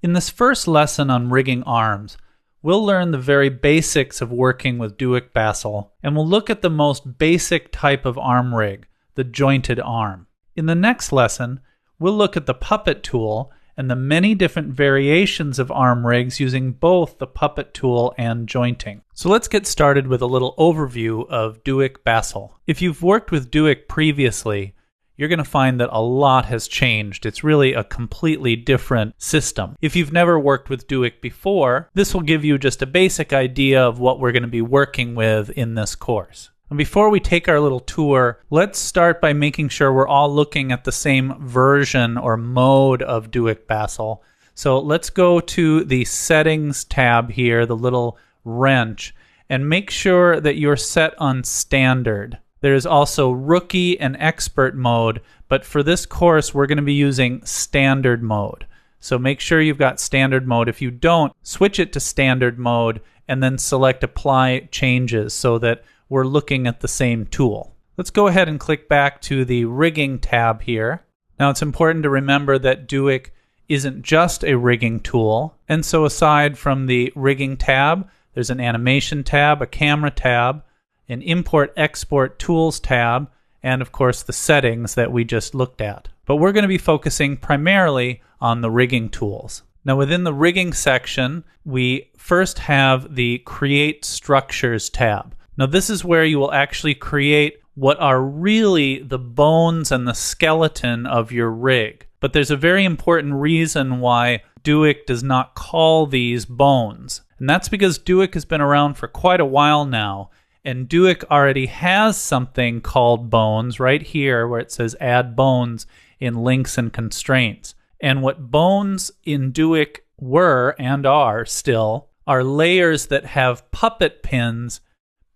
In this first lesson on rigging arms, we'll learn the very basics of working with Duick Basel, and we'll look at the most basic type of arm rig, the jointed arm. In the next lesson, we'll look at the puppet tool and the many different variations of arm rigs using both the puppet tool and jointing. So let's get started with a little overview of Duick Basel. If you've worked with Duick previously, you're going to find that a lot has changed. It's really a completely different system. If you've never worked with Duick before, this will give you just a basic idea of what we're going to be working with in this course. And before we take our little tour, let's start by making sure we're all looking at the same version or mode of Duick Basel. So let's go to the Settings tab here, the little wrench, and make sure that you're set on Standard. There's also Rookie and Expert mode, but for this course, we're going to be using Standard mode. So make sure you've got Standard mode. If you don't, switch it to Standard mode and then select Apply Changes so that we're looking at the same tool. Let's go ahead and click back to the Rigging tab here. Now it's important to remember that Duick isn't just a rigging tool, and so aside from the Rigging tab, there's an Animation tab, a Camera tab, an Import-Export Tools tab, and of course the settings that we just looked at. But we're going to be focusing primarily on the rigging tools. Now within the rigging section, we first have the Create Structures tab. Now this is where you will actually create what are really the bones and the skeleton of your rig. But there's a very important reason why Duick does not call these bones. And that's because Duick has been around for quite a while now. And Duick already has something called bones right here where it says Add Bones in Links and Constraints. And what bones in Duick were and are still are layers that have puppet pins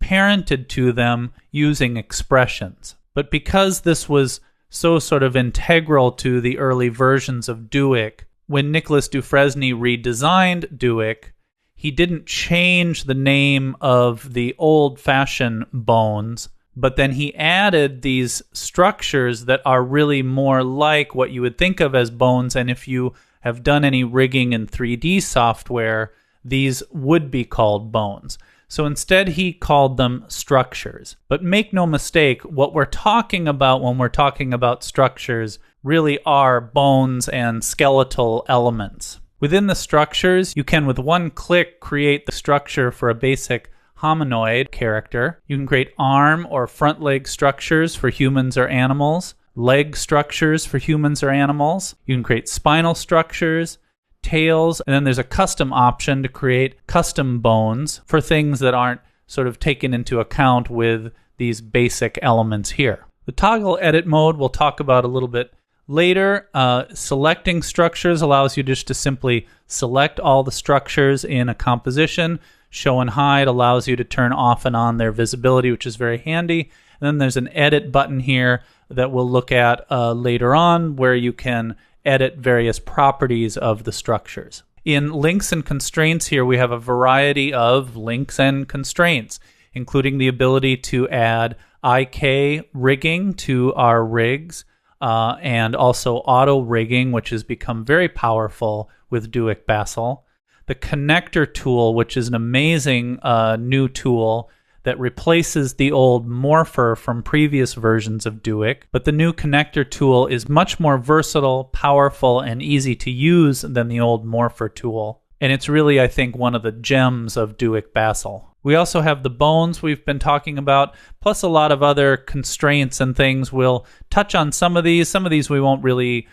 parented to them using expressions. But because this was so sort of integral to the early versions of Duick, when Nicholas Dufresne redesigned Duick, he didn't change the name of the old-fashioned bones, but then he added these structures that are really more like what you would think of as bones, and if you have done any rigging in 3D software, these would be called bones. So instead he called them structures. But make no mistake, what we're talking about when we're talking about structures really are bones and skeletal elements. Within the structures, you can with one click create the structure for a basic hominoid character. You can create arm or front leg structures for humans or animals, leg structures for humans or animals. You can create spinal structures, tails, and then there's a custom option to create custom bones for things that aren't sort of taken into account with these basic elements here. The toggle edit mode we'll talk about a little bit later. Selecting structures allows you just to simply select all the structures in a composition. Show and hide allows you to turn off and on their visibility, which is very handy. And then there's an edit button here that we'll look at later on where you can edit various properties of the structures. In links and constraints here, we have a variety of links and constraints, including the ability to add IK rigging to our rigs, and also auto rigging, which has become very powerful with Duick Basel. The connector tool, which is an amazing new tool that replaces the old morpher from previous versions of Duick. But the new connector tool is much more versatile, powerful, and easy to use than the old morpher tool. And it's really, I think, one of the gems of Duick Basel. We also have the bones we've been talking about, plus a lot of other constraints and things. We'll touch on some of these. Some of these we won't really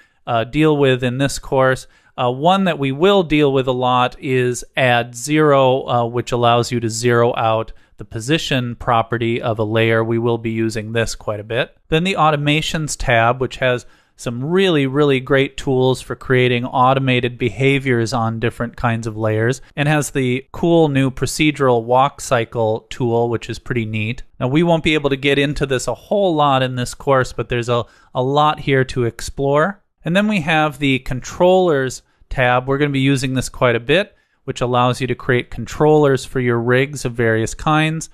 deal with in this course. One that we will deal with a lot is add zero, which allows you to zero out the position property of a layer. We will be using this quite a bit. Then the Automations tab, which has some really, really great tools for creating automated behaviors on different kinds of layers, and has the cool new procedural walk cycle tool, which is pretty neat. Now, we won't be able to get into this a whole lot in this course, but there's a lot here to explore. And then we have the Controllers tab. We're going to be using this quite a bit, which allows you to create controllers for your rigs of various kinds.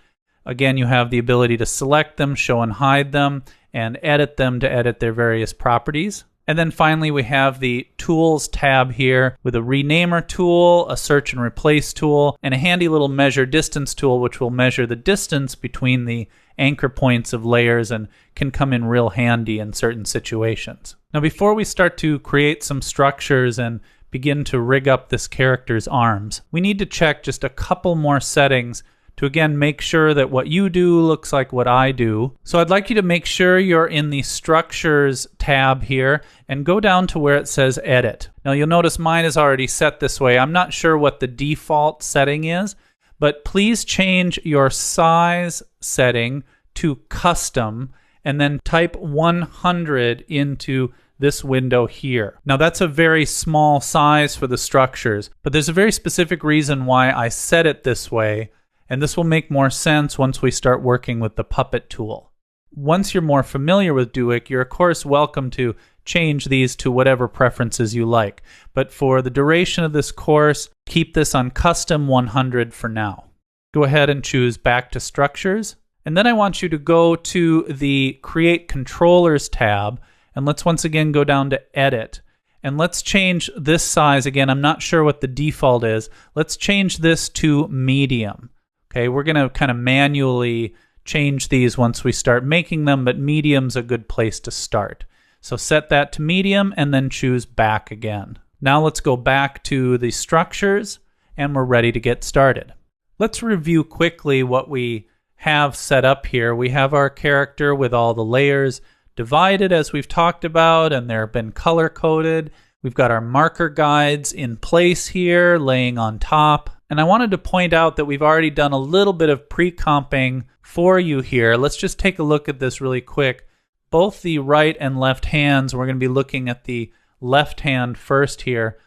Again, you have the ability to select them, show and hide them, and edit them to edit their various properties. And then finally, we have the Tools tab here with a Renamer tool, a Search and Replace tool, and a handy little Measure Distance tool, which will measure the distance between the anchor points of layers and can come in real handy in certain situations. Now, before we start to create some structures and begin to rig up this character's arms, we need to check just a couple more settings to again make sure that what you do looks like what I do. So I'd like you to make sure you're in the Structures tab here and go down to where it says Edit. Now you'll notice mine is already set this way. I'm not sure what the default setting is, but please change your size setting to Custom and then type 100 into this window here. Now that's a very small size for the structures, but there's a very specific reason why I set it this way. And this will make more sense once we start working with the Puppet tool. Once you're more familiar with Duik, you're of course welcome to change these to whatever preferences you like. But for the duration of this course, keep this on Custom 100 for now. Go ahead and choose Back to Structures. And then I want you to go to the Create Controllers tab. And let's once again go down to Edit. And let's change this size. Again, I'm not sure what the default is. Let's change this to Medium. Okay, we're going to kind of manually change these once we start making them, but medium's a good place to start. So set that to medium and then choose back again. Now let's go back to the structures and we're ready to get started. Let's review quickly what we have set up here. We have our character with all the layers divided as we've talked about, and they've been color coded. We've got our marker guides in place here, laying on top. And I wanted to point out that we've already done a little bit of pre-comping for you here. Let's just take a look at this really quick. Both the right and left hands, we're going to be looking at the left hand first here,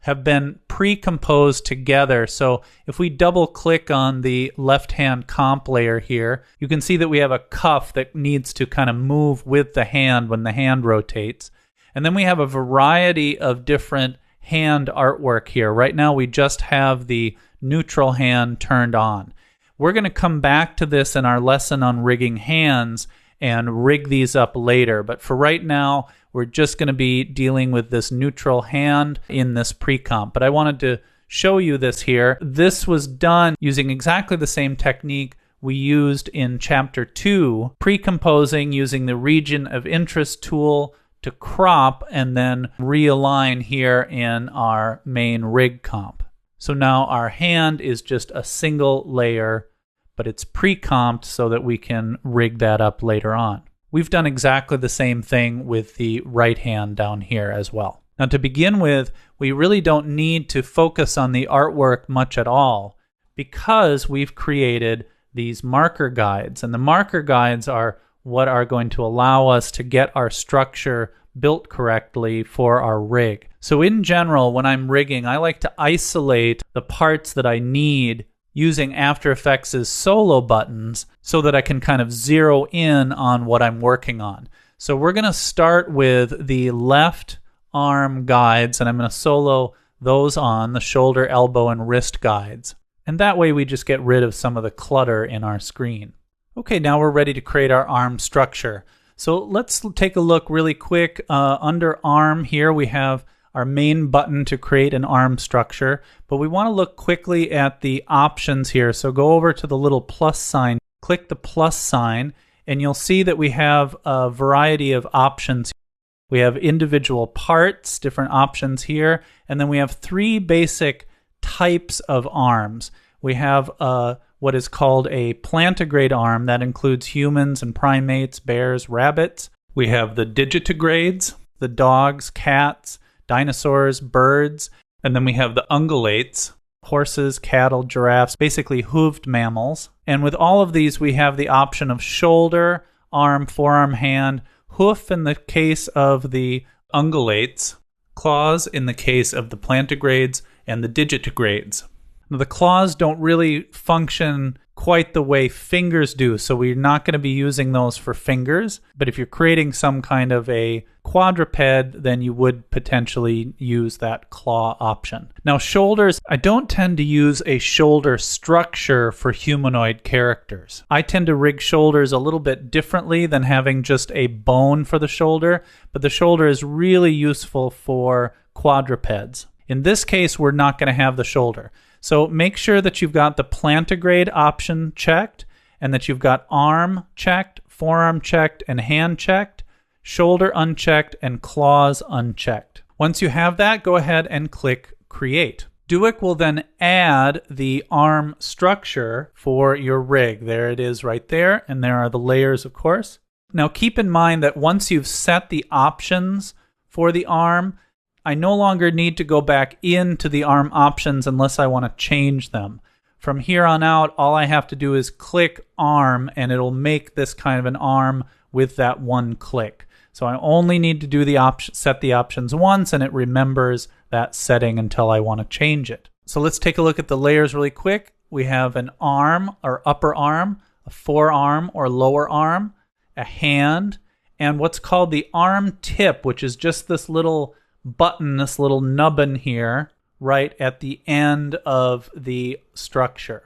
have been pre-composed together. So if we double click on the left hand comp layer here, you can see that we have a cuff that needs to kind of move with the hand when the hand rotates. And then we have a variety of different hand artwork here. Right now we just have the neutral hand turned on. We're going to come back to this in our lesson on rigging hands and rig these up later. But for right now, we're just going to be dealing with this neutral hand in this pre-comp. But I wanted to show you this here. This was done using exactly the same technique we used in Chapter 2, pre-composing using the Region of Interest tool to crop and then realign here in our main rig comp. So now our hand is just a single layer, but it's pre-comped so that we can rig that up later on. We've done exactly the same thing with the right hand down here as well. Now to begin with, we really don't need to focus on the artwork much at all because we've created these marker guides. And the marker guides are what are going to allow us to get our structure built correctly for our rig. So in general, when I'm rigging, I like to isolate the parts that I need using After Effects' solo buttons so that I can kind of zero in on what I'm working on. So we're going to start with the left arm guides, and I'm going to solo those on the shoulder, elbow, and wrist guides. And that way we just get rid of some of the clutter in our screen. Okay, now we're ready to create our arm structure. So let's take a look really quick. Under arm here we have our main button to create an arm structure, but we want to look quickly at the options here. So go over to the little plus sign, click the plus sign, and you'll see that we have a variety of options. We have individual parts, different options here, and then we have three basic types of arms. We have what is called a plantigrade arm that includes humans and primates, bears, rabbits. We have the digitigrades, the dogs, cats, dinosaurs, birds, and then we have the ungulates, horses, cattle, giraffes, basically hooved mammals. And with all of these, we have the option of shoulder, arm, forearm, hand, hoof in the case of the ungulates, claws in the case of the plantigrades, and the digitigrades. Now, the claws don't really function quite the way fingers do. So we're not going to be using those for fingers. But if you're creating some kind of a quadruped, then you would potentially use that claw option. Now, shoulders, I don't tend to use a shoulder structure for humanoid characters. I tend to rig shoulders a little bit differently than having just a bone for the shoulder, but the shoulder is really useful for quadrupeds. In this case, we're not going to have the shoulder. So make sure that you've got the plantigrade option checked and that you've got arm checked, forearm checked, and hand checked, shoulder unchecked, and claws unchecked. Once you have that, go ahead and click Create. Duik will then add the arm structure for your rig. There it is right there, and there are the layers, of course. Now keep in mind that once you've set the options for the arm, I no longer need to go back into the arm options unless I want to change them. From here on out, all I have to do is click arm, and it'll make this kind of an arm with that one click. So I only need to do set the options once, and it remembers that setting until I want to change it. So let's take a look at the layers really quick. We have an arm or upper arm, a forearm or lower arm, a hand, and what's called the arm tip, which is just this little button, this little nubbin here, right at the end of the structure.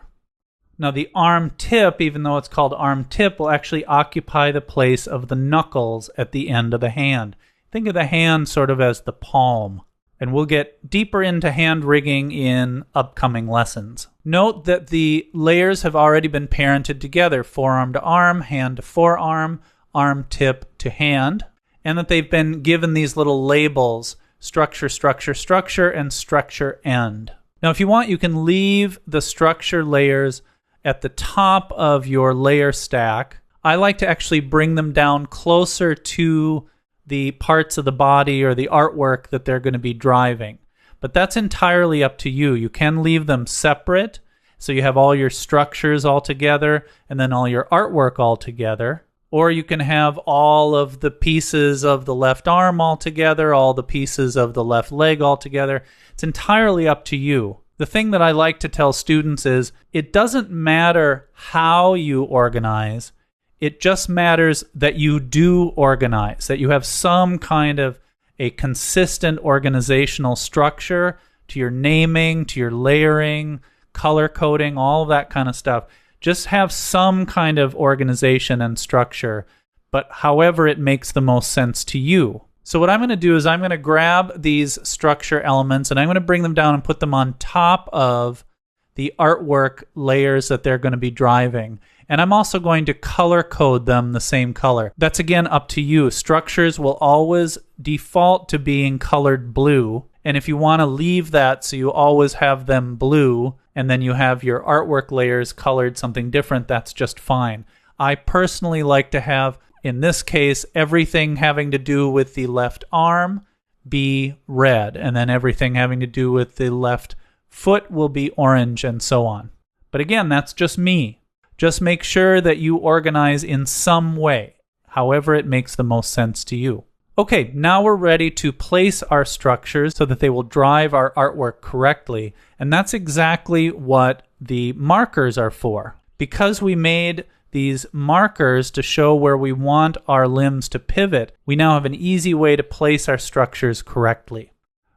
Now the arm tip, even though it's called arm tip, will actually occupy the place of the knuckles at the end of the hand. Think of the hand sort of as the palm. And we'll get deeper into hand rigging in upcoming lessons. Note that the layers have already been parented together, forearm to arm, hand to forearm, arm tip to hand, and that they've been given these little labels: structure, structure, structure, and structure end. Now, if you want, you can leave the structure layers at the top of your layer stack. I like to actually bring them down closer to the parts of the body or the artwork that they're going to be driving. But that's entirely up to you. You can leave them separate, so you have all your structures all together and then all your artwork all together. Or you can have all of the pieces of the left arm all together, all the pieces of the left leg all together. It's entirely up to you. The thing that I like to tell students is it doesn't matter how you organize. It just matters that you do organize, that you have some kind of a consistent organizational structure to your naming, to your layering, color coding, all of that kind of stuff. Just have some kind of organization and structure, but however it makes the most sense to you. So what I'm going to do is I'm going to grab these structure elements and I'm going to bring them down and put them on top of the artwork layers that they're going to be driving. And I'm also going to color code them the same color. That's again up to you. Structures will always default to being colored blue. And if you want to leave that so you always have them blue, and then you have your artwork layers colored something different, that's just fine. I personally like to have, in this case, everything having to do with the left arm be red, and then everything having to do with the left foot will be orange, and so on. But again, that's just me. Just make sure that you organize in some way, however it makes the most sense to you. Okay, now we're ready to place our structures so that they will drive our artwork correctly. And that's exactly what the markers are for. Because we made these markers to show where we want our limbs to pivot, we now have an easy way to place our structures correctly.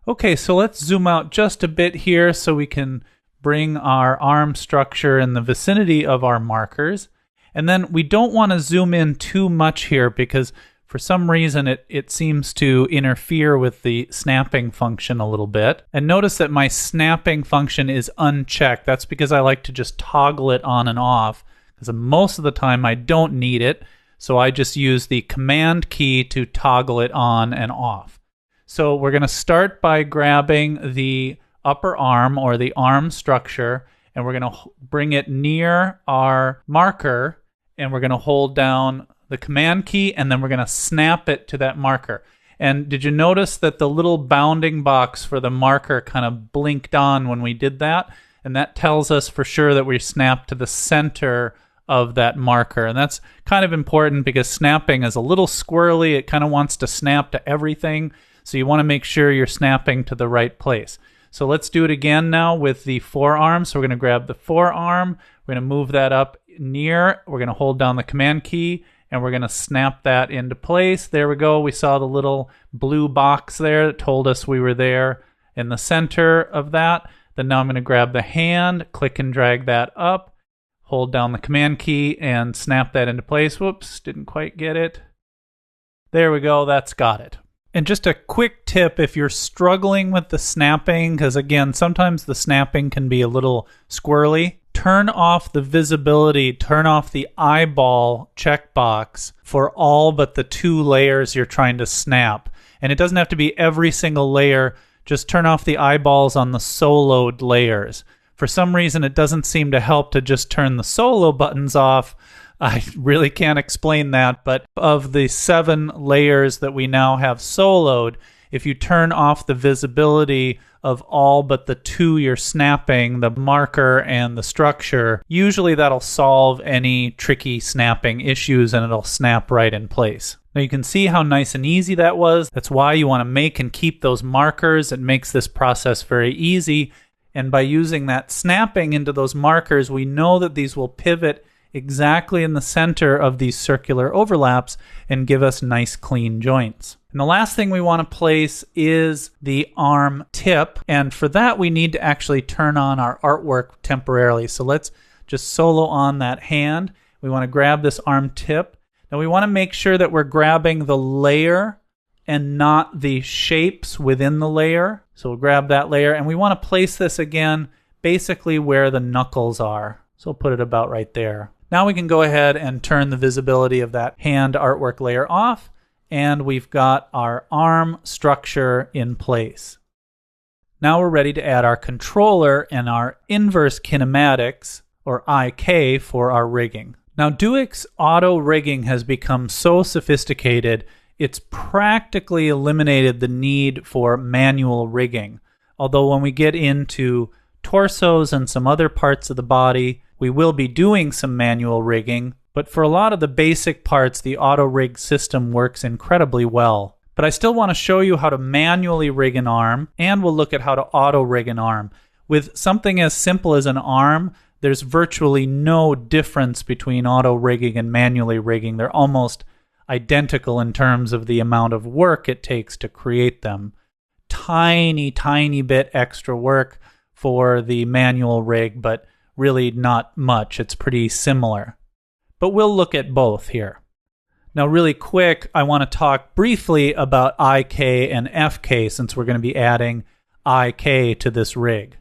Okay, so let's zoom out just a bit here so we can bring our arm structure in the vicinity of our markers. And then we don't want to zoom in too much here because for some reason it seems to interfere with the snapping function a little bit. And notice that my snapping function is unchecked. That's because I like to just toggle it on and off, because most of the time I don't need it. So I just use the command key to toggle it on and off. So we're going to start by grabbing the upper arm or the arm structure, and we're going to bring it near our marker, and we're going to hold down the command key, and then we're going to snap it to that marker. And did you notice that the little bounding box for the marker kind of blinked on when we did that? And that tells us for sure that we snapped to the center of that marker. And that's kind of important because snapping is a little squirrely. It kind of wants to snap to everything. So you want to make sure you're snapping to the right place. So let's do it again now with the forearm. So we're going to grab the forearm. We're going to move that up near. We're going to hold down the command key, and we're going to snap that into place. There we go. We saw the little blue box there that told us we were there in the center of that. Then now I'm going to grab the hand, click and drag that up, hold down the command key, and snap that into place. Whoops, didn't quite get it. There we go. That's got it. And just a quick tip, if you're struggling with the snapping, because again, sometimes the snapping can be a little squirrely, turn off the visibility, turn off the eyeball checkbox for all but the 2 layers you're trying to snap. And it doesn't have to be every single layer. Just turn off the eyeballs on the soloed layers. For some reason, it doesn't seem to help to just turn the solo buttons off. I really can't explain that, but of the 7 layers that we now have soloed, if you turn off the visibility of all but the 2 you're snapping, the marker and the structure, usually that'll solve any tricky snapping issues and it'll snap right in place. Now you can see how nice and easy that was. That's why you want to make and keep those markers. It makes this process very easy. And by using that snapping into those markers, we know that these will pivot exactly in the center of these circular overlaps and give us nice clean joints. And the last thing we want to place is the arm tip. And for that, we need to actually turn on our artwork temporarily. So let's just solo on that hand. We want to grab this arm tip. Now we want to make sure that we're grabbing the layer and not the shapes within the layer. So we'll grab that layer, and we want to place this again basically where the knuckles are. So we'll put it about right there. Now we can go ahead and turn the visibility of that hand artwork layer off, and we've got our arm structure in place. Now we're ready to add our controller and our inverse kinematics, or IK, for our rigging. Now Duick's auto rigging has become so sophisticated, it's practically eliminated the need for manual rigging. Although when we get into torsos and some other parts of the body, we will be doing some manual rigging, but for a lot of the basic parts, the auto rig system works incredibly well. But I still want to show you how to manually rig an arm, and we'll look at how to auto rig an arm. With something as simple as an arm, there's virtually no difference between auto rigging and manually rigging. They're almost identical in terms of the amount of work it takes to create them. Tiny, tiny bit extra work for the manual rig, but really not much. It's pretty similar. But we'll look at both here. Now really quick, I want to talk briefly about IK and FK since we're going to be adding IK to this rig.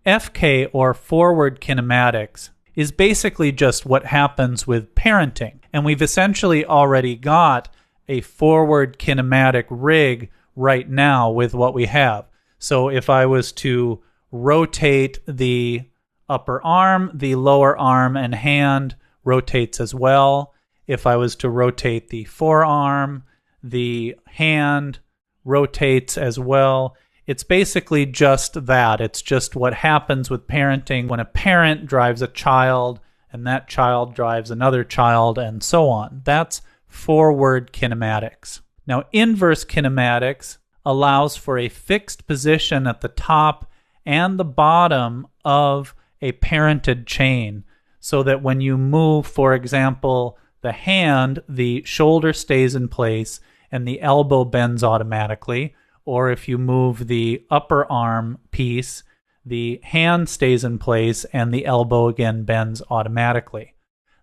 FK, or forward kinematics, is basically just what happens with parenting. And we've essentially already got a forward kinematic rig right now with what we have. So if I was to rotate the upper arm, the lower arm and hand rotates as well. If I was to rotate the forearm, the hand rotates as well. It's basically just that. It's just what happens with parenting when a parent drives a child and that child drives another child and so on. That's forward kinematics. Now, inverse kinematics allows for a fixed position at the top and the bottom of a parented chain so that when you move, for example, the hand, the shoulder stays in place and the elbow bends automatically. Or if you move the upper arm piece, the hand stays in place and the elbow again bends automatically.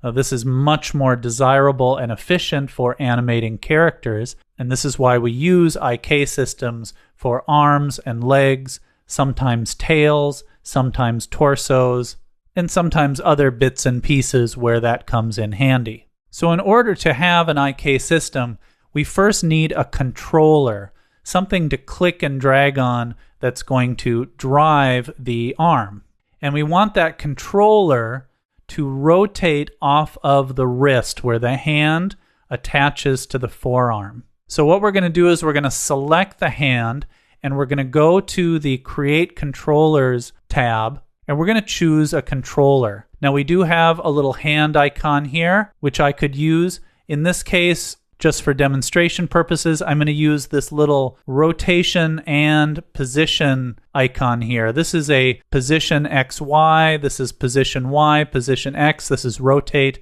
Now, this is much more desirable and efficient for animating characters, and this is why we use IK systems for arms and legs, sometimes tails, sometimes torsos, and sometimes other bits and pieces where that comes in handy. So in order to have an IK system, we first need a controller, something to click and drag on that's going to drive the arm. And we want that controller to rotate off of the wrist where the hand attaches to the forearm. So what we're going to do is we're going to select the hand and we're going to go to the Create Controllers tab and we're going to choose a controller. Now we do have a little hand icon here, which I could use. In this case, Just for demonstration purposes, I'm going to use this little rotation and position icon here. This is a position XY, this is position Y, position X, this is rotate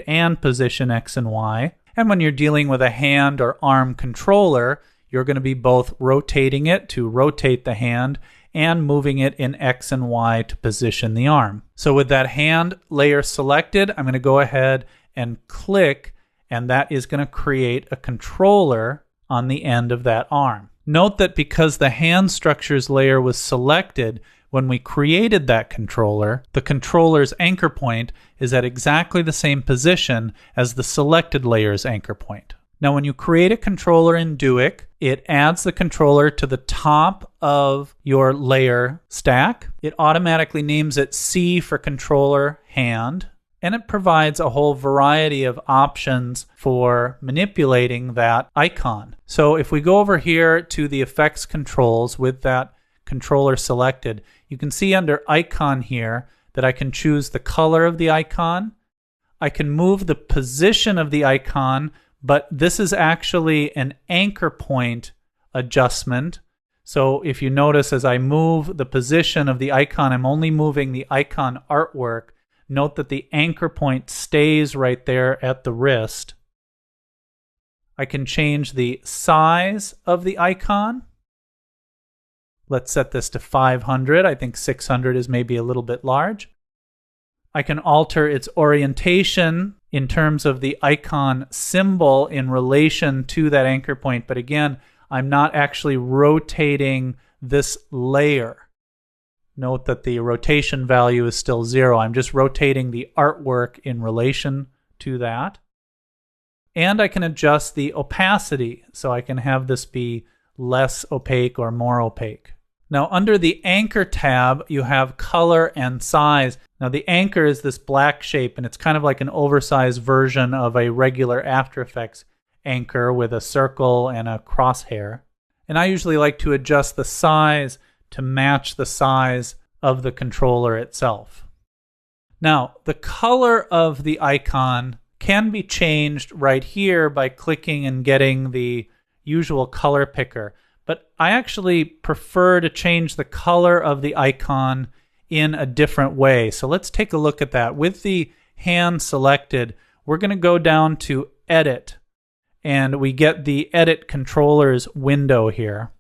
and position X and Y. And when you're dealing with a hand or arm controller, you're going to be both rotating it to rotate the hand and moving it in X and Y to position the arm. So with that hand layer selected, I'm going to go ahead and click, and that is going to create a controller on the end of that arm. Note that because the hand structures layer was selected, when we created that controller, the controller's anchor point is at exactly the same position as the selected layer's anchor point. Now, when you create a controller in Duik, it adds the controller to the top of your layer stack. It automatically names it C for controller hand, and it provides a whole variety of options for manipulating that icon. So if we go over here to the effects controls with that controller selected, you can see under icon here that I can choose the color of the icon. I can move the position of the icon, but this is actually an anchor point adjustment. So if you notice, as I move the position of the icon, I'm only moving the icon artwork. Note that the anchor point stays right there at the wrist. I can change the size of the icon. Let's set this to 500. I think 600 is maybe a little bit large. I can alter its orientation in terms of the icon symbol in relation to that anchor point. But again, I'm not actually rotating this layer. Note that the rotation value is still 0. I'm just rotating the artwork in relation to that. And I can adjust the opacity, so I can have this be less opaque or more opaque. Now, under the Anchor tab, you have color and size. Now, the anchor is this black shape, and it's kind of like an oversized version of a regular After Effects anchor with a circle and a crosshair. And I usually like to adjust the size to match the size of the controller itself. Now, the color of the icon can be changed right here by clicking and getting the usual color picker. But I actually prefer to change the color of the icon in a different way. So let's take a look at that. With the hand selected, we're going to go down to Edit, and we get the Edit Controllers window here.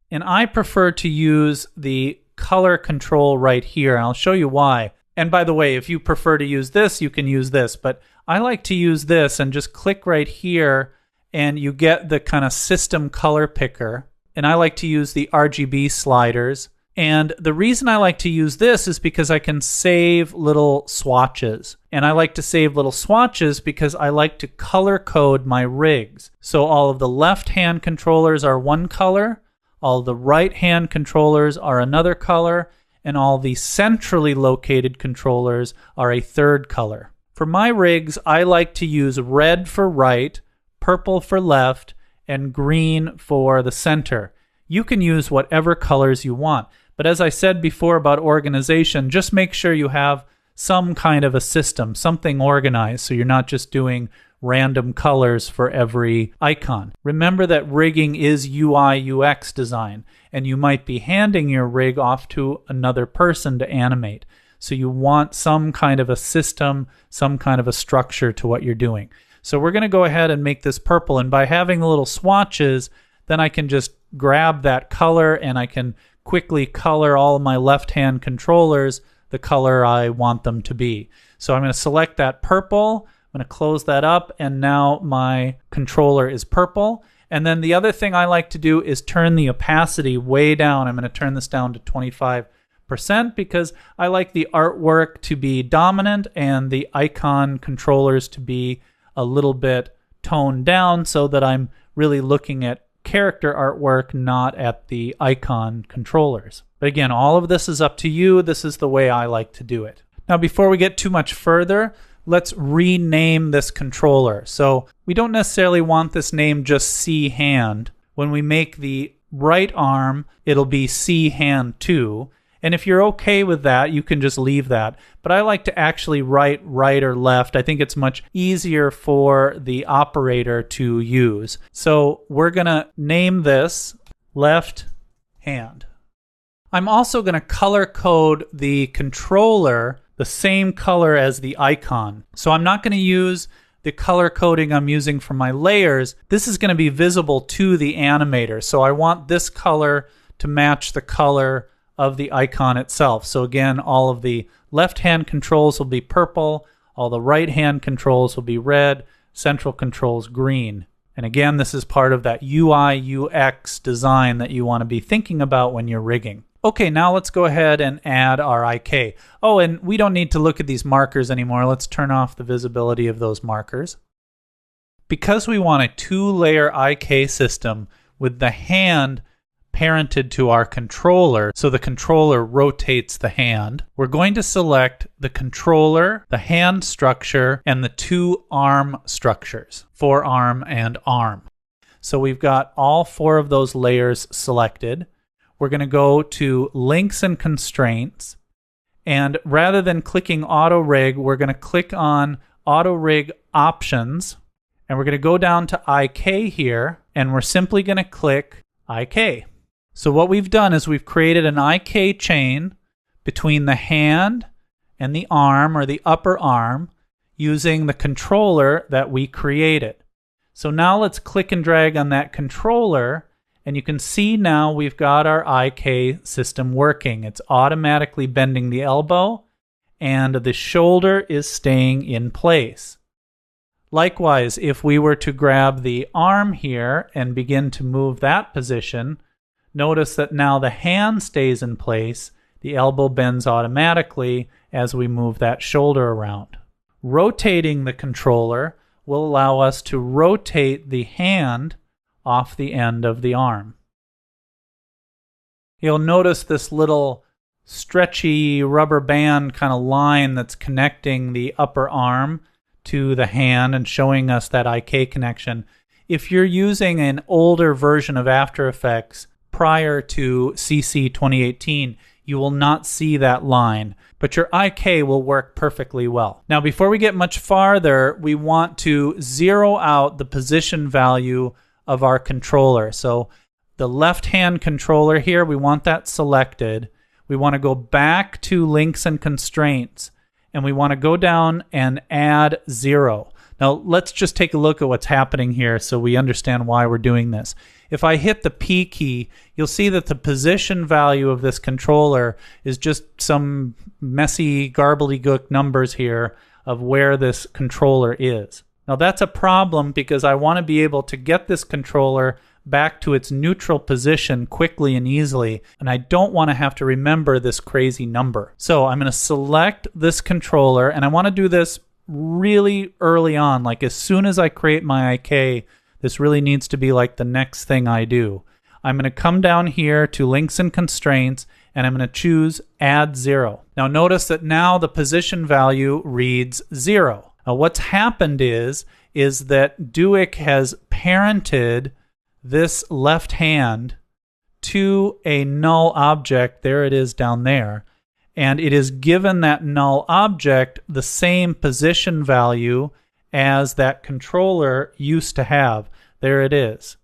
And I prefer to use the color control right here. I'll show you why. And by the way, if you prefer to use this, you can use this. But I like to use this and just click right here, and you get the kind of system color picker. And I like to use the RGB sliders. And the reason I like to use this is because I can save little swatches. And I like to save little swatches because I like to color code my rigs. So all of the left-hand controllers are one color, all the right-hand controllers are another color, and all the centrally located controllers are a third color. For my rigs, I like to use red for right, purple for left, and green for the center. You can use whatever colors you want. But as I said before about organization, just make sure you have some kind of a system, something organized, so you're not just doing random colors for every icon. Remember that rigging is UI UX design, and you might be handing your rig off to another person to animate. So you want some kind of a system, some kind of a structure to what you're doing. So we're going to go ahead and make this purple, and by having the little swatches, then I can just grab that color and I can quickly color all of my left-hand controllers the color I want them to be. So I'm going to select that purple, I'm going to close that up, and now my controller is purple. And then the other thing I like to do is turn the opacity way down. I'm going to turn this down to 25% because I like the artwork to be dominant and the icon controllers to be a little bit toned down so that I'm really looking at character artwork, not at the icon controllers. But again, all of this is up to you. This is the way I like to do it. Now, before we get too much further, let's rename this controller. So we don't necessarily want this name just C hand. When we make the right arm, it'll be C hand 2. And if you're okay with that, you can just leave that. But I like to actually write right or left. I think it's much easier for the operator to use. So we're going to name this left hand. I'm also going to color code the controller the same color as the icon. So I'm not going to use the color coding I'm using for my layers. This is going to be visible to the animator. So I want this color to match the color of the icon itself. So again, all of the left-hand controls will be purple, all the right-hand controls will be red, central controls green. And again, this is part of that UI UX design that you want to be thinking about when you're rigging. Okay, now let's go ahead and add our IK. Oh, and we don't need to look at these markers anymore. Let's turn off the visibility of those markers. Because we want a two-layer IK system with the hand parented to our controller, so the controller rotates the hand, we're going to select the controller, the hand structure, and the two arm structures, forearm and arm. So we've got all four of those layers selected. We're going to go to Links and Constraints, and rather than clicking Auto Rig, we're going to click on Auto Rig Options, and we're going to go down to IK here, and we're simply going to click IK. So what we've done is we've created an IK chain between the hand and the arm or the upper arm using the controller that we created. So now let's click and drag on that controller, and you can see now we've got our IK system working. It's automatically bending the elbow, and the shoulder is staying in place. Likewise, if we were to grab the arm here and begin to move that position, notice that now the hand stays in place, the elbow bends automatically as we move that shoulder around. Rotating the controller will allow us to rotate the hand off the end of the arm. You'll notice this little stretchy rubber band kind of line that's connecting the upper arm to the hand and showing us that IK connection. If you're using an older version of After Effects prior to CC 2018, you will not see that line, but your IK will work perfectly well. Now, before we get much farther, we want to zero out the position value of our controller. So the left-hand controller here, we want that selected. We want to go back to Links and Constraints, and we want to go down and add 0. Now, let's just take a look at what's happening here so we understand why we're doing this. If I hit the P key, you'll see that the position value of this controller is just some messy gobbledygook numbers here of where this controller is. Now, that's a problem because I want to be able to get this controller back to its neutral position quickly and easily, and I don't want to have to remember this crazy number. So I'm going to select this controller, and I want to do this really early on. Like as soon as I create my IK, this really needs to be like the next thing I do. I'm going to come down here to Links and Constraints, and I'm going to choose Add 0. Now notice that now the position value reads 0. Now what's happened is that Duik has parented this left hand to a null object. There it is down there. And it is given that null object the same position value as that controller used to have. There it is.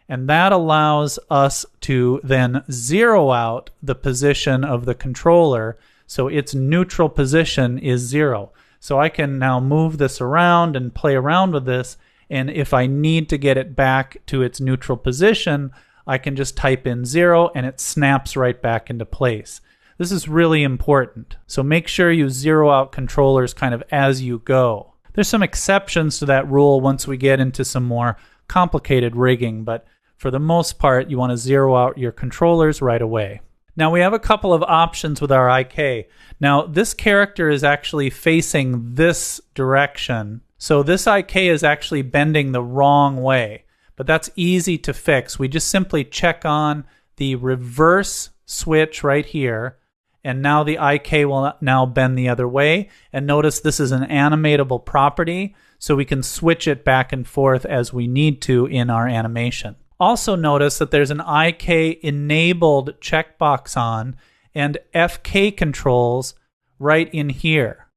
And that allows us to then zero out the position of the controller, so its neutral position is 0. So I can now move this around and play around with this, and if I need to get it back to its neutral position, I can just type in 0 and it snaps right back into place. This is really important. So make sure you zero out controllers kind of as you go. There's some exceptions to that rule once we get into some more complicated rigging, but for the most part, you want to zero out your controllers right away. Now we have a couple of options with our IK. Now this character is actually facing this direction, so this IK is actually bending the wrong way, but that's easy to fix. We just simply check on the reverse switch right here, and now the IK will now bend the other way. And notice this is an animatable property, so we can switch it back and forth as we need to in our animation. Also notice that there's an IK enabled checkbox on, and FK controls right in here.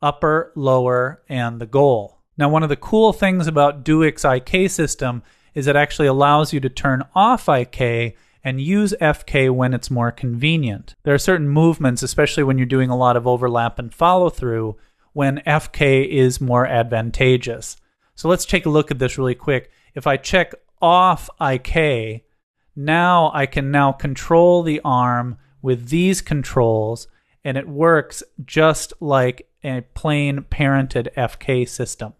Upper, lower, and the goal. Now, one of the cool things about Duick's IK system is it actually allows you to turn off IK and use FK when it's more convenient. There are certain movements, especially when you're doing a lot of overlap and follow-through, when FK is more advantageous. So let's take a look at this really quick. If I check off IK, now I can now control the arm with these controls, and it works just like a plain parented FK system.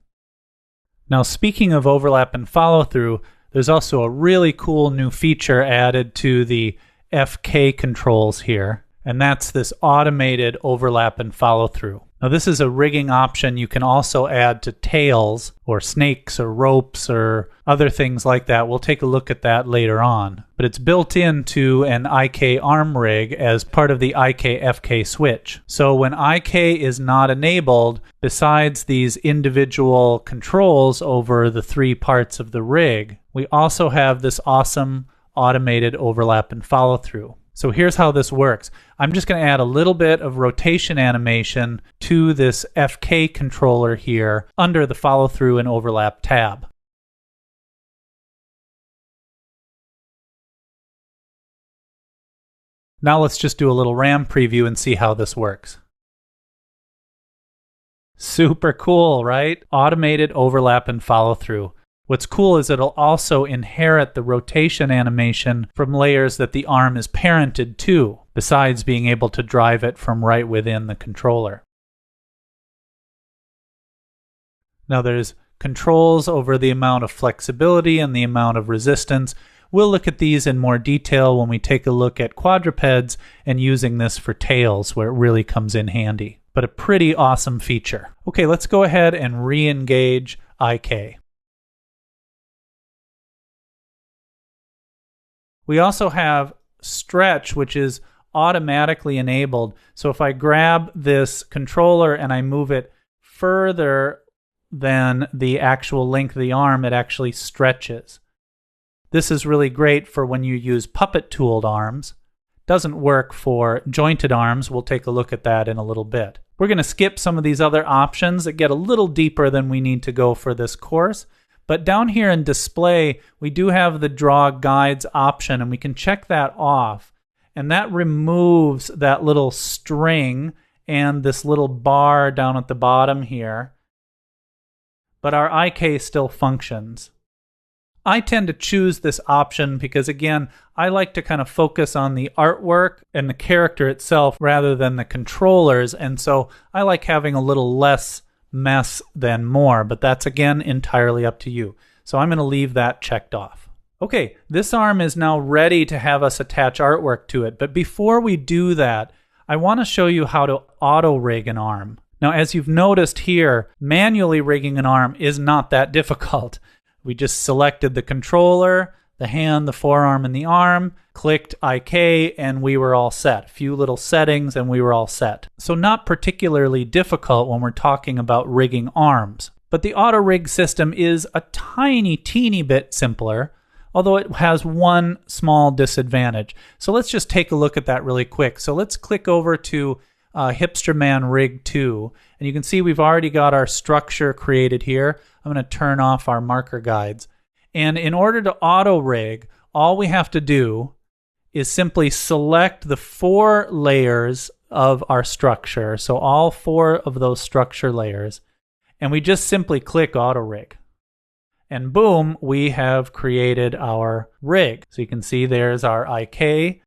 Now, speaking of overlap and follow-through, there's also a really cool new feature added to the FK controls here, and that's this automated overlap and follow-through. Now, this is a rigging option you can also add to tails or snakes or ropes or other things like that. We'll take a look at that later on. But it's built into an IK arm rig as part of the IK-FK switch. So when IK is not enabled, besides these individual controls over the three parts of the rig, we also have this awesome automated overlap and follow-through. So here's how this works. I'm just going to add a little bit of rotation animation to this FK controller here under the follow-through and overlap tab. Now let's just do a little RAM preview and see how this works. Super cool, right? Automated overlap and follow-through. What's cool is it'll also inherit the rotation animation from layers that the arm is parented to, besides being able to drive it from right within the controller. Now there's controls over the amount of flexibility and the amount of resistance. We'll look at these in more detail when we take a look at quadrupeds and using this for tails, where it really comes in handy. But a pretty awesome feature. Okay, let's go ahead and re-engage IK. We also have stretch, which is automatically enabled. So if I grab this controller and I move it further than the actual length of the arm, it actually stretches. This is really great for when you use puppet-tooled arms. Doesn't work for jointed arms. We'll take a look at that in a little bit. We're going to skip some of these other options that get a little deeper than we need to go for this course. But down here in display, we do have the draw guides option, and we can check that off. And that removes that little string and this little bar down at the bottom here. But our IK still functions. I tend to choose this option because, again, I like to kind of focus on the artwork and the character itself rather than the controllers. And so I like having a little less mess than more, but that's again entirely up to you. So I'm going to leave that checked off. Okay, this arm is now ready to have us attach artwork to it, but before we do that, I want to show you how to auto rig an arm. Now, as you've noticed here, manually rigging an arm is not that difficult. We just selected the controller, the hand, the forearm, and the arm, clicked IK, and we were all set. A few little settings, and we were all set. So not particularly difficult when we're talking about rigging arms. But the auto rig system is a teeny bit simpler, although it has one small disadvantage. So let's just take a look at that really quick. So let's click over to Hipster Man Rig 2, and you can see we've already got our structure created here. I'm going to turn off our marker guides. And in order to auto rig, all we have to do is simply select the 4 layers of our structure. So all 4 of those structure layers. And we just simply click auto rig. And boom, we have created our rig. So you can see there's our IK.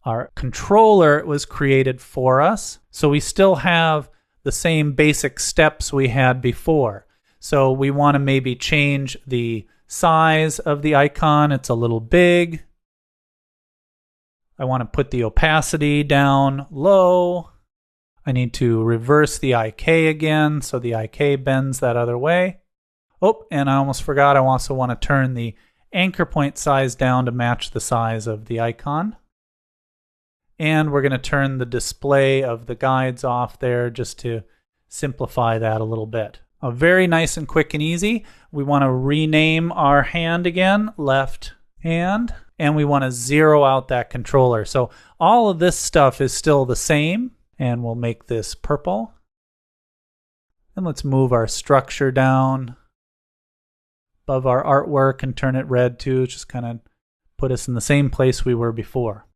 Our controller was created for us. So we still have the same basic steps we had before. So we want to maybe change the size of the icon. It's a little big. I want to put the opacity down low. I need to reverse the IK again so the IK bends that other way. Oh, and I almost forgot, I also want to turn the anchor point size down to match the size of the icon. And we're going to turn the display of the guides off there just to simplify that a little bit. Very nice and quick and easy. We want to rename our hand again, left hand. and we want to zero out that controller. So all of this stuff is still the same, and we'll make this purple. And let's move our structure down above our artwork and turn it red too, just kind of put us in the same place we were before.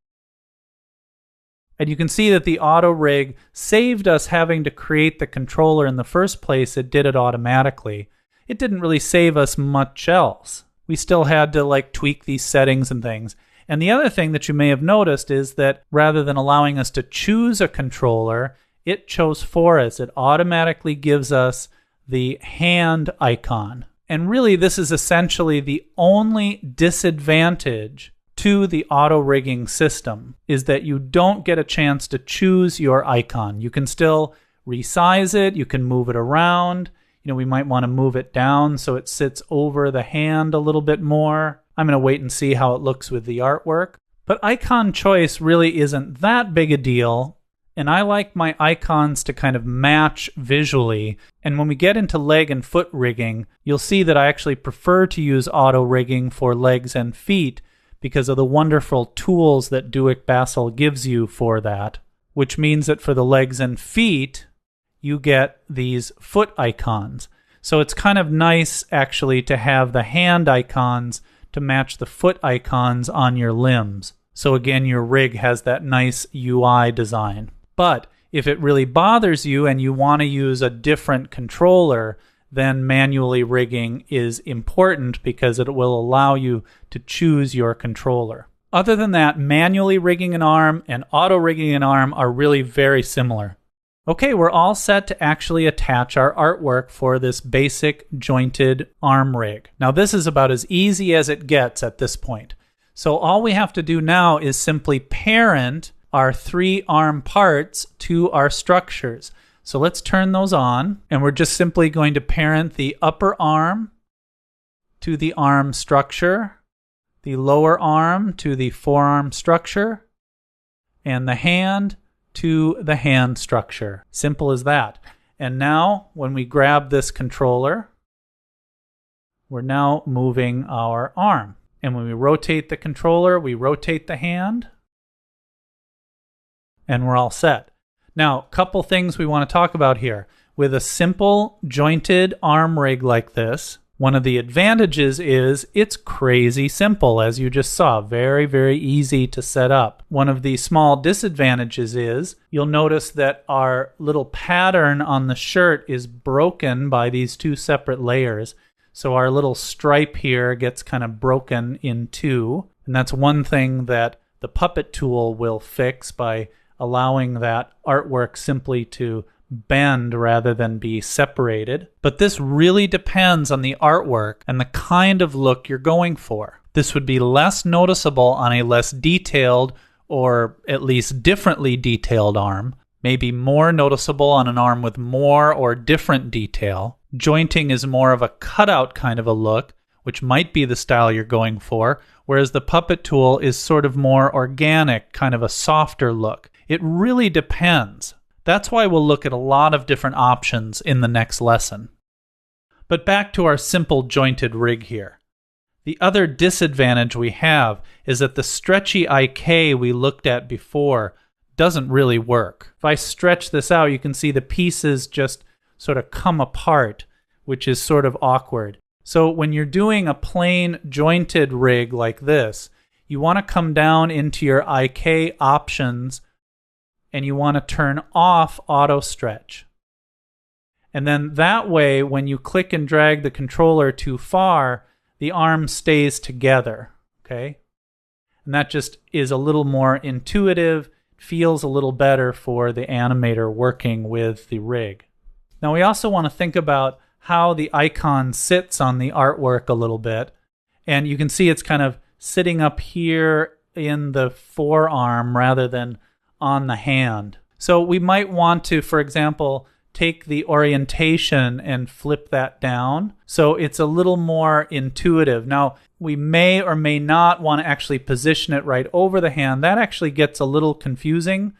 And you can see that the auto rig saved us having to create the controller in the first place. It did it automatically. It didn't really save us much else. We still had to tweak these settings and things. And the other thing that you may have noticed is that rather than allowing us to choose a controller, it chose for us. It automatically gives us the hand icon. And really, this is essentially the only disadvantage to the auto rigging system, is that you don't get a chance to choose your icon. You can still resize it, you can move it around. We might want to move it down so it sits over the hand a little bit more. I'm going to wait and see how it looks with the artwork. But icon choice really isn't that big a deal, and I like my icons to kind of match visually. And when we get into leg and foot rigging, you'll see that I actually prefer to use auto rigging for legs and feet because of the wonderful tools that Duik Basel gives you for that, which means that for the legs and feet, you get these foot icons. So it's kind of nice, actually, to have the hand icons to match the foot icons on your limbs. So again, your rig has that nice UI design. But if it really bothers you and you want to use a different controller, then manually rigging is important because it will allow you to choose your controller. Other than that, manually rigging an arm and auto rigging an arm are really very similar. Okay, we're all set to actually attach our artwork for this basic jointed arm rig. Now this is about as easy as it gets at this point. So all we have to do now is simply parent our 3 arm parts to our structures. So let's turn those on, and we're just simply going to parent the upper arm to the arm structure, the lower arm to the forearm structure, and the hand to the hand structure. Simple as that. And now, when we grab this controller, we're now moving our arm. And when we rotate the controller, we rotate the hand, and we're all set. Now, a couple things we want to talk about here. With a simple jointed arm rig like this, one of the advantages is it's crazy simple, as you just saw. Very, very easy to set up. One of the small disadvantages is you'll notice that our little pattern on the shirt is broken by these 2 separate layers. So our little stripe here gets kind of broken in 2. And that's one thing that the puppet tool will fix by allowing that artwork simply to bend rather than be separated. But this really depends on the artwork and the kind of look you're going for. This would be less noticeable on a less detailed, or at least differently detailed arm, maybe more noticeable on an arm with more or different detail. Jointing is more of a cutout kind of a look, which might be the style you're going for, whereas the puppet tool is sort of more organic, kind of a softer look. It really depends. That's why we'll look at a lot of different options in the next lesson. But back to our simple jointed rig here. The other disadvantage we have is that the stretchy IK we looked at before doesn't really work. If I stretch this out, you can see the pieces just sort of come apart, which is sort of awkward. So when you're doing a plain jointed rig like this, you want to come down into your IK options and you want to turn off auto stretch. And then that way, when you click and drag the controller too far, the arm stays together, okay? And that just is a little more intuitive, feels a little better for the animator working with the rig. Now we also want to think about how the icon sits on the artwork a little bit. And you can see it's kind of sitting up here in the forearm rather than on the hand. So we might want to, for example, take the orientation and flip that down so it's a little more intuitive. Now, we may or may not want to actually position it right over the hand. That actually gets a little confusing,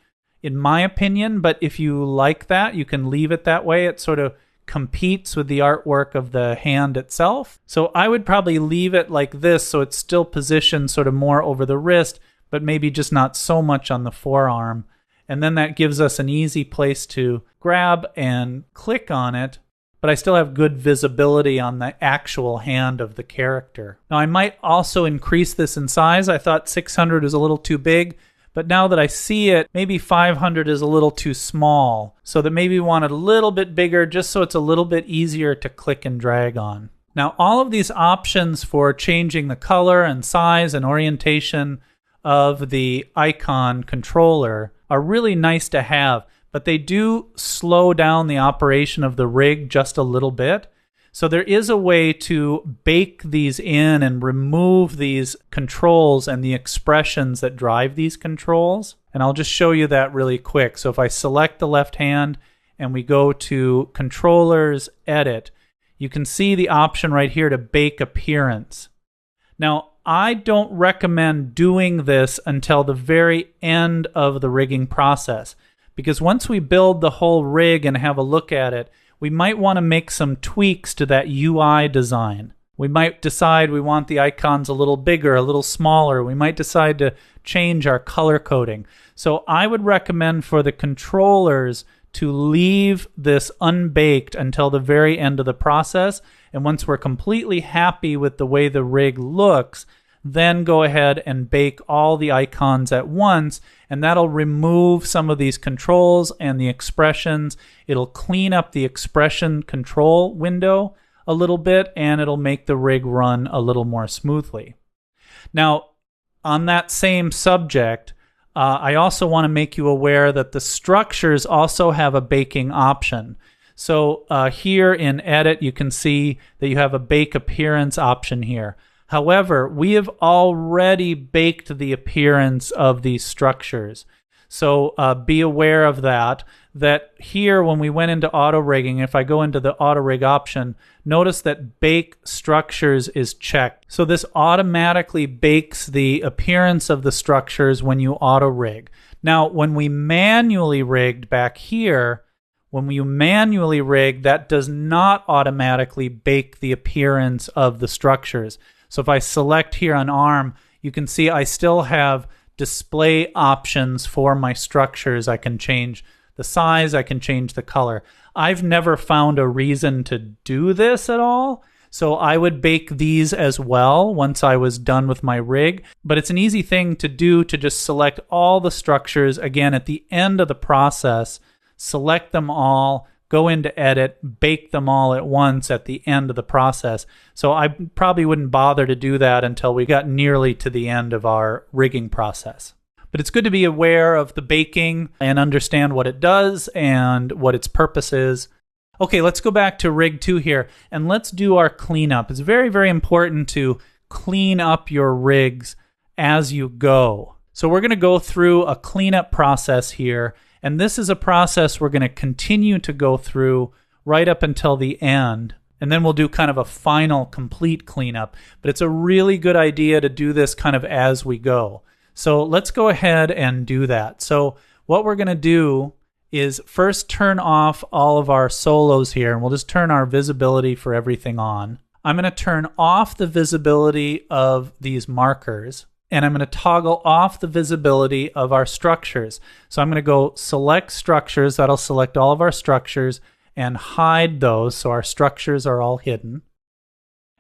in my opinion, but if you like that, you can leave it that way. It sort of competes with the artwork of the hand itself. So I would probably leave it like this so it's still positioned sort of more over the wrist, but maybe just not so much on the forearm. And then that gives us an easy place to grab and click on it, but I still have good visibility on the actual hand of the character. Now I might also increase this in size. I thought 600 is a little too big, but now that I see it, maybe 500 is a little too small. So that maybe we want it a little bit bigger just so it's a little bit easier to click and drag on. Now all of these options for changing the color and size and orientation of the icon controller are really nice to have, but they do slow down the operation of the rig just a little bit. So there is a way to bake these in and remove these controls and the expressions that drive these controls. And I'll just show you that really quick. So if I select the left hand and we go to Controllers, Edit, you can see the option right here to bake appearance. Now, I don't recommend doing this until the very end of the rigging process, because once we build the whole rig and have a look at it, we might want to make some tweaks to that UI design. We might decide we want the icons a little bigger, a little smaller. We might decide to change our color coding. So I would recommend for the controllers to leave this unbaked until the very end of the process. And once we're completely happy with the way the rig looks, then go ahead and bake all the icons at once, and that'll remove some of these controls and the expressions. It'll clean up the expression control window a little bit, and it'll make the rig run a little more smoothly. Now, on that same subject, I also want to make you aware that the structures also have a baking option. So here in Edit, you can see that you have a Bake Appearance option here. However, we have already baked the appearance of these structures. So be aware of that here when we went into auto rigging, if I go into the auto rig option, notice that Bake Structures is checked. So this automatically bakes the appearance of the structures when you auto rig. Now, when we manually rigged back here, when you manually rig, that does not automatically bake the appearance of the structures. So if I select here on arm, you can see I still have display options for my structures. I can change the size, I can change the color. I've never found a reason to do this at all, so I would bake these as well once I was done with my rig. But it's an easy thing to do to just select all the structures again at the end of the process, select them all, go into Edit, bake them all at once at the end of the process. So I probably wouldn't bother to do that until we got nearly to the end of our rigging process. But it's good to be aware of the baking and understand what it does and what its purpose is. Okay, let's go back to Rig 2 here, and let's do our cleanup. It's very, very important to clean up your rigs as you go. So we're going to go through a cleanup process here, and this is a process we're going to continue to go through right up until the end. And then we'll do kind of a final complete cleanup. But it's a really good idea to do this kind of as we go. So let's go ahead and do that. So what we're going to do is first turn off all of our solos here, and we'll just turn our visibility for everything on. I'm going to turn off the visibility of these markers, and I'm going to toggle off the visibility of our structures. So I'm going to go select structures. That'll select all of our structures and hide those so our structures are all hidden.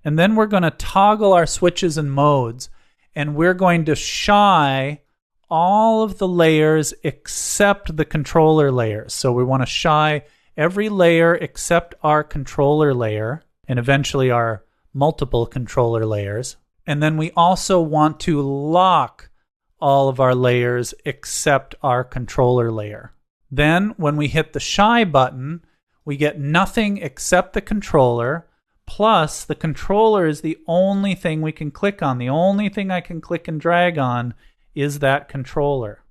And then we're going to toggle our switches and modes, and we're going to shy all of the layers except the controller layers. So we want to shy every layer except our controller layer and eventually our multiple controller layers. And then we also want to lock all of our layers except our controller layer. Then when we hit the shy button, we get nothing except the controller, plus the controller is the only thing we can click on. The only thing I can click and drag on is that controller.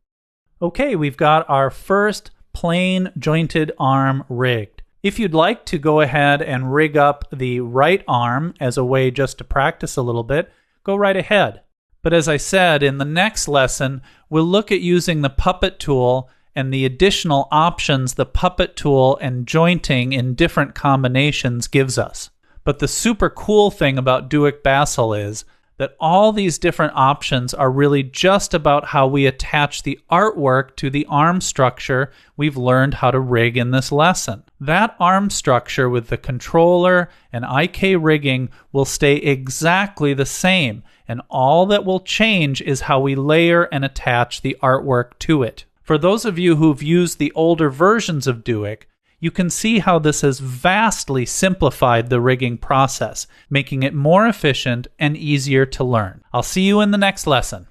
Okay, we've got our first plain jointed arm rigged. If you'd like to go ahead and rig up the right arm as a way just to practice a little bit, go right ahead. But as I said, in the next lesson, we'll look at using the puppet tool and the additional options the puppet tool and jointing in different combinations gives us. But the super cool thing about Duik Basel is that all these different options are really just about how we attach the artwork to the arm structure we've learned how to rig in this lesson. That arm structure with the controller and IK rigging will stay exactly the same, and all that will change is how we layer and attach the artwork to it. For those of you who've used the older versions of Duik, you can see how this has vastly simplified the rigging process, making it more efficient and easier to learn. I'll see you in the next lesson.